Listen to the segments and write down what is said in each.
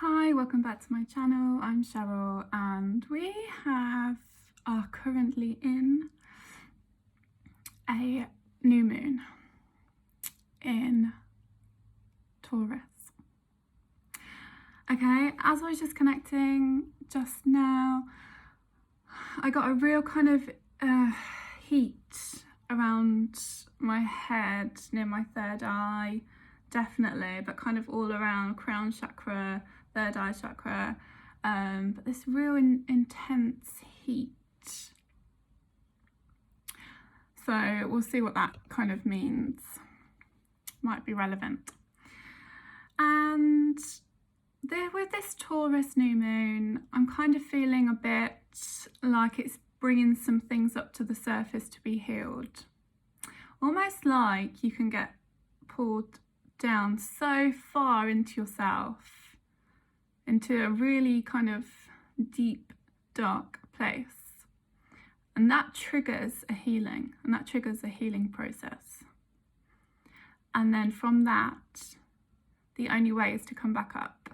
Hi, welcome back to my channel. I'm Cheryl and we are currently in a new moon in Taurus. Okay, as I was just connecting just now, I got a real kind of heat around my head, near my third eye, definitely, but kind of all around crown chakra, third eye chakra, but this real intense heat. So we'll see what that kind of means. Might be relevant. And with this Taurus new moon, I'm kind of feeling a bit like it's bringing some things up to the surface to be healed. Almost like you can get pulled down so far into yourself, into a really kind of deep, dark place. And that triggers a healing, and that triggers a healing process. And then from that, the only way is to come back up,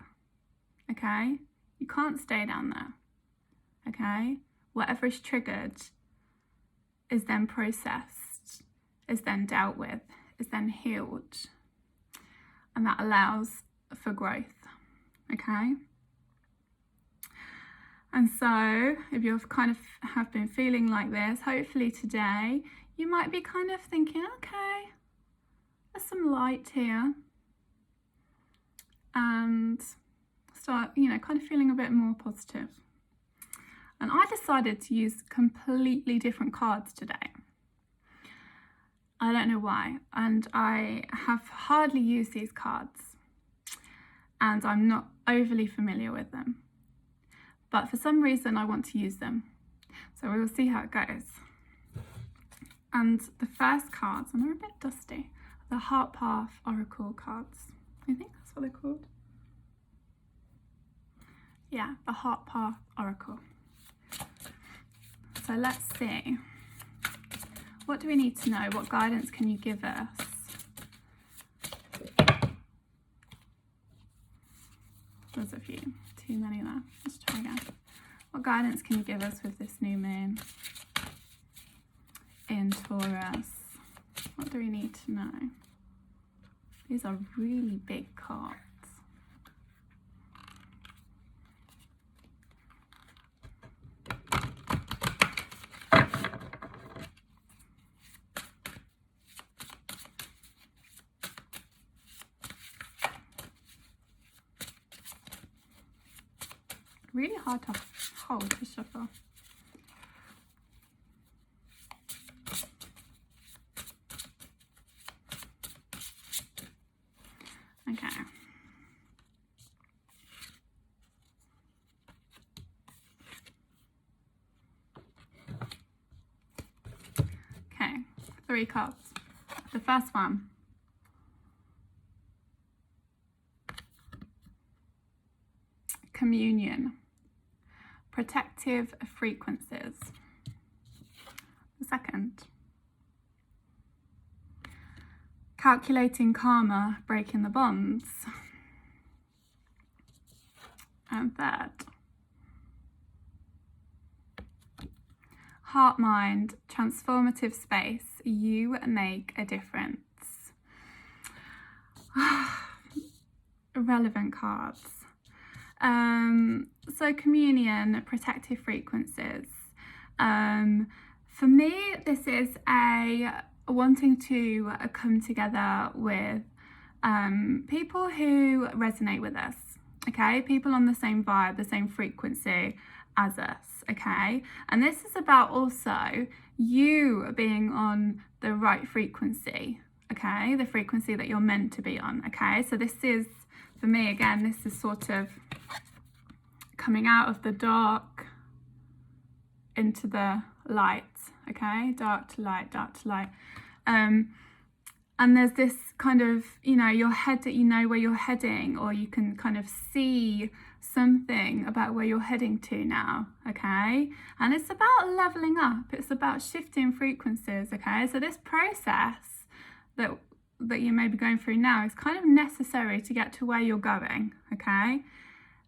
okay? You can't stay down there, okay? Whatever is triggered is then processed, is then dealt with, is then healed. And that allows for growth, okay? And so if you've kind of have been feeling like this, hopefully today you might be kind of thinking, okay, there's some light here, and start, kind of feeling a bit more positive. And I decided to use completely different cards today. I don't know why, and I have hardly used these cards and I'm not overly familiar with them, but for some reason I want to use them, so we will see how it goes. And the first cards, and they're a bit dusty, the Heart Path Oracle cards. I think that's what they're called. Yeah, the Heart Path Oracle. So let's see. What do we need to know? What guidance can you give us? There's a few, too many there. Let's try again. What guidance can you give us with this new moon in Taurus? What do we need to know? These are really big cards. Really hard to hold to shuffle. Okay. Okay, 3 cards. The first one. Communion. Protective frequencies. The second. Calculating karma, breaking the bonds. And third. Heart mind, transformative space, you make a difference. Relevant cards. So communion, protective frequencies. For me, this is a wanting to come together with people who resonate with us, okay? People on the same vibe, the same frequency as us, okay? And this is about also you being on the right frequency, okay? The frequency that you're meant to be on, okay? So this is, for me, again, this is sort of coming out of the dark into the light, okay? Dark to light, dark to light. And there's this kind of, your head that you know where you're heading, or you can kind of see something about where you're heading to now, okay? And it's about leveling up. It's about shifting frequencies, okay? So this process that you may be going through now is kind of necessary to get to where you're going, okay?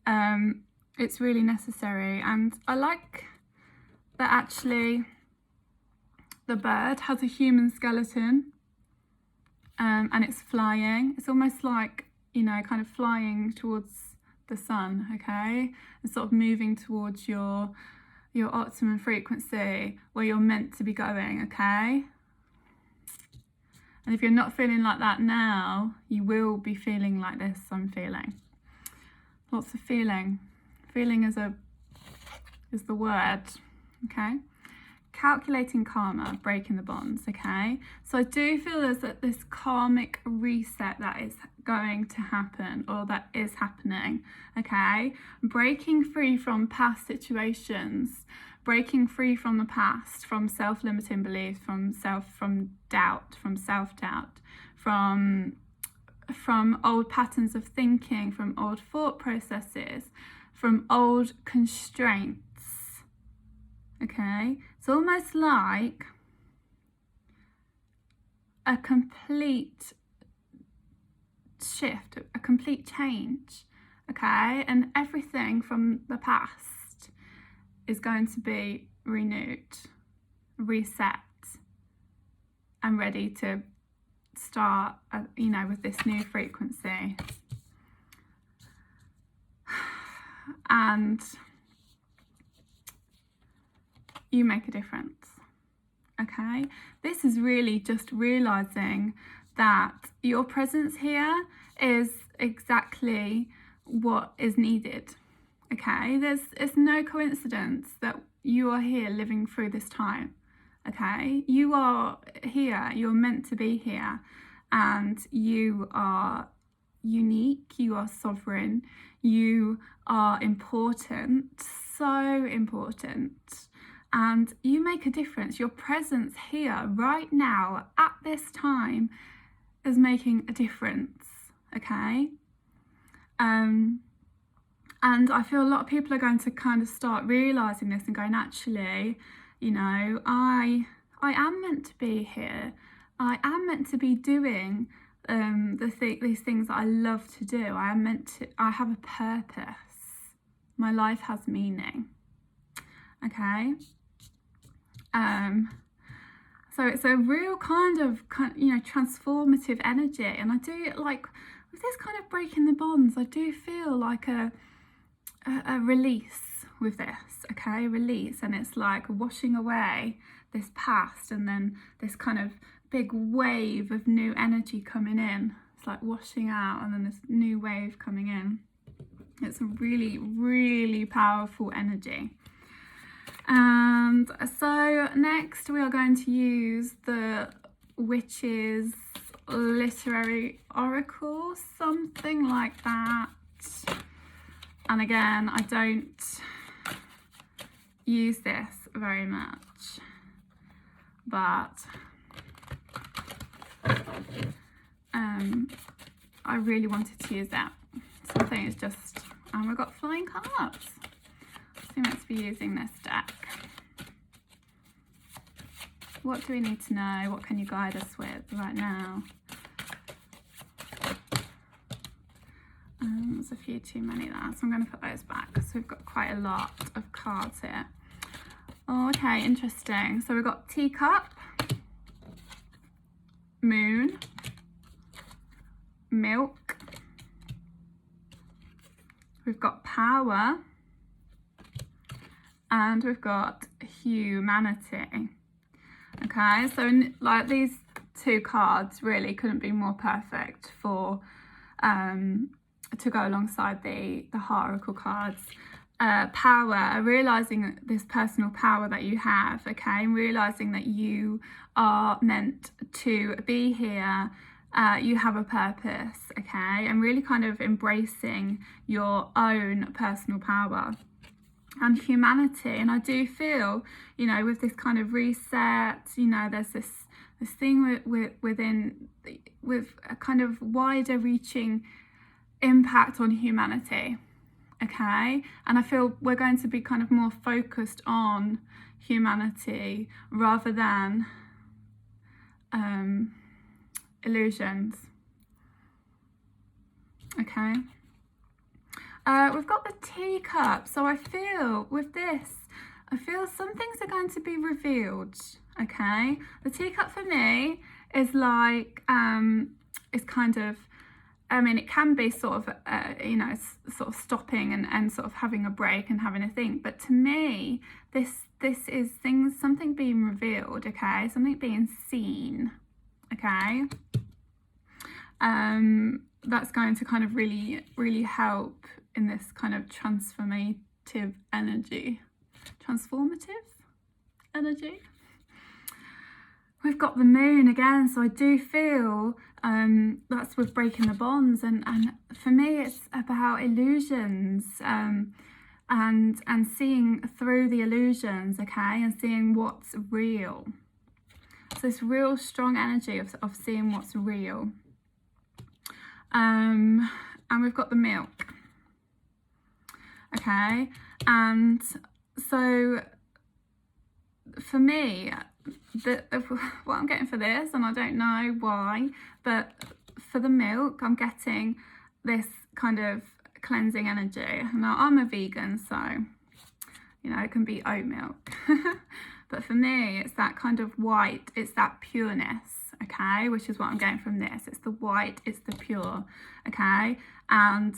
It's really necessary. And I like that actually the bird has a human skeleton, and it's flying. It's almost like, you know, kind of flying towards the sun, okay? And sort of moving towards your optimum frequency where you're meant to be going, okay? And if you're not feeling like that now, you will be feeling like this. I'm feeling lots of feeling. Feeling is the word, okay? Calculating karma, breaking the bonds, okay? So I do feel there's this karmic reset that is going to happen, or that is happening, okay? Breaking free from past situations, breaking free from the past, from self-limiting beliefs, from doubt, from self-doubt, from old patterns of thinking, from old thought processes, from old constraints. Okay, it's almost like a complete shift, a complete change, okay? And everything from the past is going to be renewed, reset, and ready to start, you know, with this new frequency. And you make a difference, okay? This is really just realizing that your presence here is exactly what is needed, okay? It's no coincidence that you are here living through this time, okay? You are here, you're meant to be here, and you are unique, you are sovereign, you are important, so important. And you make a difference. Your presence here, right now, at this time, is making a difference, okay? And I feel a lot of people are going to kind of start realising this and going, actually, you know, I am meant to be here. I am meant to be doing these things that I love to do. I have a purpose. My life has meaning, okay? So it's a real kind of, you know, transformative energy. And I do, like, with this kind of breaking the bonds, I do feel like a release with this, okay? Release. And it's like washing away this past, and then this kind of big wave of new energy coming in. It's like washing out, and then this new wave coming in. It's a really, really powerful energy. And so next we are going to use the Witch's Literary Oracle, something like that. And again, I don't use this very much, but I really wanted to use that. Something is just, and we've got flying cards. So meant to be using this deck. What do we need to know? What can you guide us with right now? There's a few too many there, so I'm going to put those back because we've got quite a lot of cards here. Oh, okay, interesting. So we've got teacup, moon, milk, we've got power, and we've got humanity. Okay, so like these two cards really couldn't be more perfect for to go alongside the Heart Oracle cards. Power, realizing this personal power that you have, okay, and realizing that you are meant to be here. You have a purpose, okay, and really kind of embracing your own personal power. And humanity, and I do feel, you know, with this kind of reset, you know, there's this thing with a kind of wider reaching impact on humanity, okay? And I feel we're going to be kind of more focused on humanity rather than illusions, okay? We've got the teacup. So I feel with this, I feel some things are going to be revealed. Okay, the teacup for me is like it's kind of, I mean, it can be sort of you know, sort of stopping and sort of having a break and having a think, but to me this is something being revealed. Okay, something being seen. Okay, that's going to kind of really help in this kind of transformative energy. We've got the moon again, so I do feel that's with breaking the bonds, and for me it's about illusions, and seeing through the illusions, okay, and seeing what's real. So this real strong energy of seeing what's real. And we've got the milk, okay, and so for me, what I'm getting for this, and I don't know why, but for the milk, I'm getting this kind of cleansing energy. Now, I'm a vegan, so, you know, it can be oat milk. But for me, it's that kind of white, it's that pureness, okay, which is what I'm getting from this. It's the white, it's the pure, okay, and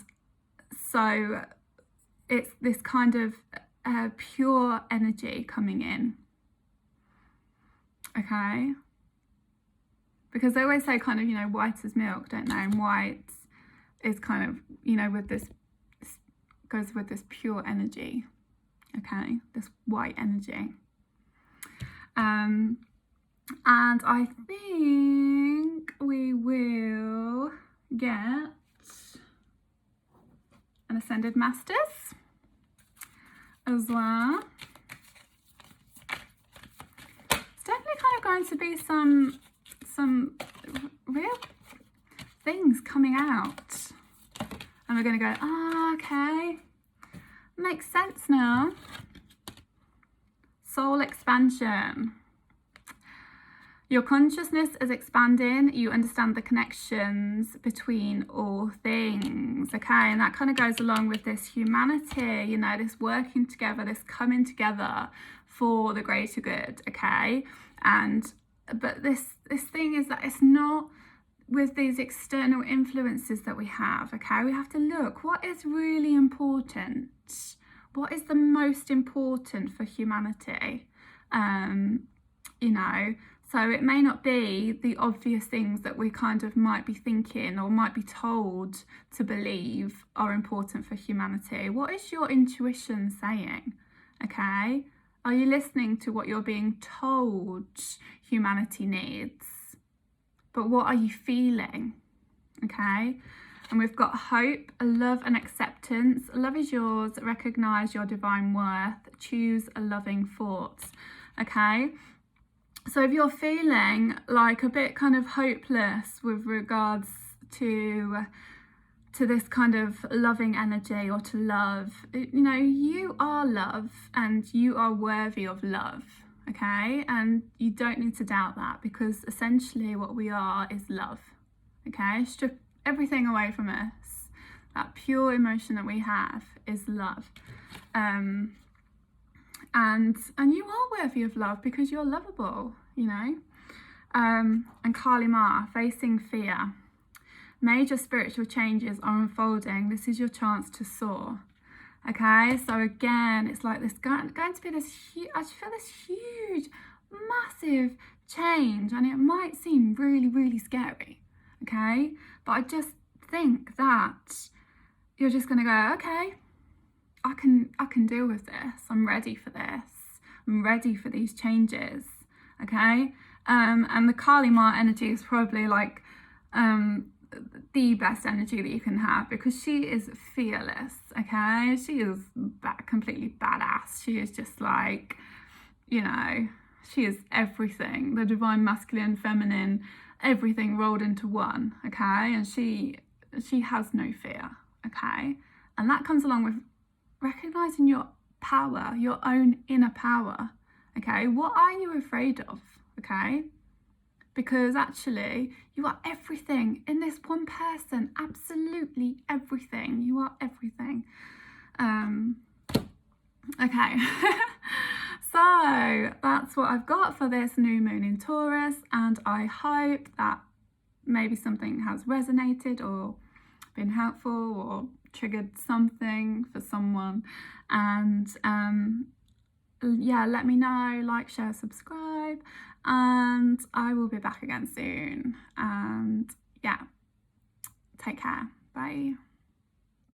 so it's this kind of pure energy coming in. Okay, because they always say kind of, you know, white as milk, don't they? And white is kind of, you know, with this, goes with this pure energy. Okay, this white energy. And I think we will get an Ascended Masters as well. Definitely kind of going to be some real things coming out, and we're going to go, okay, makes sense now. Soul expansion. Your consciousness is expanding. You understand the connections between all things, okay, and that kind of goes along with this humanity, you know, this working together, this coming together for the greater good, okay, but this thing is that it's not with these external influences that we have, okay. We have to look what is really important, what is the most important for humanity, you know. So it may not be the obvious things that we kind of might be thinking or might be told to believe are important for humanity. What is your intuition saying, okay? Are you listening to what you're being told humanity needs? But what are you feeling, okay? And we've got hope, love and acceptance. Love is yours. Recognize your divine worth. Choose a loving thought, okay? So if you're feeling like a bit kind of hopeless with regards to this kind of loving energy or to love, you know, you are love and you are worthy of love, okay? And you don't need to doubt that, because essentially what we are is love, okay? Strip everything away from us. That pure emotion that we have is love. And you are worthy of love because you're lovable, you know. And Kali Ma, facing fear. Major spiritual changes are unfolding. This is your chance to soar. Okay, so again, it's like this going to be this huge, I feel this huge, massive change, and it might seem really scary, okay? But I just think that you're just going to go, okay, I can deal with this. I'm ready for this. I'm ready for these changes, okay? And the Kali Ma energy is probably like the best energy that you can have, because she is fearless, okay? She is completely badass. She is just like, you know, she is everything. The divine masculine, feminine, everything rolled into one, okay? And she has no fear, okay? And that comes along with recognizing your power, your own inner power, okay? What are you afraid of, okay? because actually you are everything in this one person, absolutely everything. You are everything. Okay. So that's what I've got for this new moon in Taurus, and I hope that maybe something has resonated or been helpful or triggered something for someone. And yeah, let me know, like, share, subscribe, and I will be back again soon. And yeah, take care. Bye.